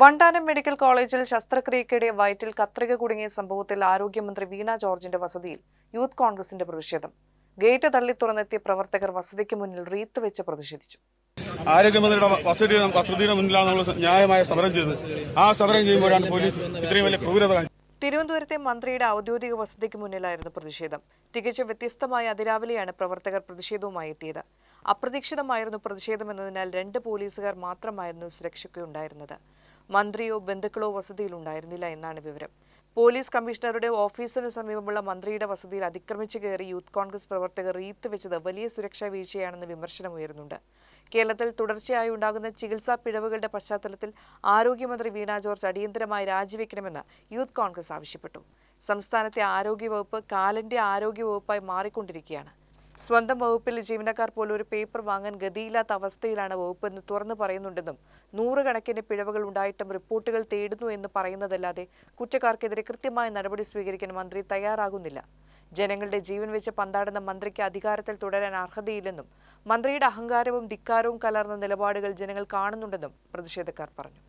Vandanam medical കോളേജിൽ ശസ്ത്രക്രിയയ്ക്കിടെ വയറ്റിൽ കത്രിക കുടുങ്ങിയ സംഭവത്തിൽ ആരോഗ്യമന്ത്രി വീണ ജോർജിന്റെ വസതിയിൽ യൂത്ത് കോൺഗ്രസിന്റെ പ്രതിഷേധം. ഗേറ്റ് തള്ളി തുറന്നെത്തിയ പ്രവർത്തകർ വസതിക്ക് മുന്നിൽ റീത്ത് വെച്ച് പ്രതിഷേധിച്ചു. ആരോഗ്യമന്ത്രിയുടെ വസതിയുടെ മുന്നിലാണ് നമ്മൾ ന്യായമായ സമരം ചെയ്തത്. ആ സമരം ചെയ്യുമ്പോഴാണ് പോലീസ് ഇത്രയും വലിയ ക്രൂരത. തിരുവനന്തപുരത്തെ മന്ത്രിയുടെ ഔദ്യോഗിക വസതിക്ക് മുന്നിലായിരുന്നു പ്രതിഷേധം. തികച്ചും വ്യത്യസ്തമായ അതിരാവിലെയാണ് പ്രവർത്തകർ പ്രതിഷേധവുമായി എത്തിയത്. അപ്രതീക്ഷിതമായിരുന്നു പ്രതിഷേധമെന്നതിനാൽ 2 പോലീസുകാർ മാത്രമായിരുന്നു സുരക്ഷയ്ക്കുണ്ടായിരുന്നത്. മന്ത്രിയോ ബന്ധുക്കളോ വസതിയിലുണ്ടായിരുന്നില്ല എന്നാണ് വിവരം. പോലീസ് കമ്മീഷണറുടെ ഓഫീസിന് സമീപമുള്ള മന്ത്രിയുടെ വസതിയിൽ അതിക്രമിച്ചു കയറി യൂത്ത് കോൺഗ്രസ് പ്രവർത്തകർ റീത്ത് വെച്ചത് വലിയ സുരക്ഷാ വീഴ്ചയാണെന്ന് വിമർശനമുയരുന്നുണ്ട്. കേരളത്തിൽ തുടർച്ചയായി ഉണ്ടാകുന്ന ചികിത്സാ പിഴവുകളുടെ പശ്ചാത്തലത്തിൽ ആരോഗ്യമന്ത്രി വീണ ജോർജ് അടിയന്തരമായി രാജിവെക്കണമെന്ന് യൂത്ത് കോൺഗ്രസ് ആവശ്യപ്പെട്ടു. സംസ്ഥാനത്തെ ആരോഗ്യവകുപ്പ് കാലന്റെ ആരോഗ്യവകുപ്പായി മാറിക്കൊണ്ടിരിക്കുകയാണ്. സ്വന്തം വകുപ്പിലെ ജീവനക്കാർ പോലും ഒരു പേപ്പർ വാങ്ങാൻ ഗതിയില്ലാത്ത അവസ്ഥയിലാണ് വകുപ്പെന്ന് തുറന്നു പറയുന്നുണ്ടെന്നും 100 കണക്കിന് പിഴവുകൾ ഉണ്ടായിട്ടും റിപ്പോർട്ടുകൾ തേടുന്നു എന്ന് പറയുന്നതല്ലാതെ കുറ്റക്കാർക്കെതിരെ കൃത്യമായ നടപടി സ്വീകരിക്കാൻ മന്ത്രി തയ്യാറാകുന്നില്ല. ജനങ്ങളുടെ ജീവൻ വെച്ച് പന്താടുന്ന മന്ത്രിക്ക് അധികാരത്തിൽ തുടരാൻ അർഹതയില്ലെന്നും മന്ത്രിയുടെ അഹങ്കാരവും ധിക്കാരവും കലർന്ന നിലപാടുകൾ ജനങ്ങൾ കാണുന്നുണ്ടെന്നും പ്രതിഷേധക്കാർ പറഞ്ഞു.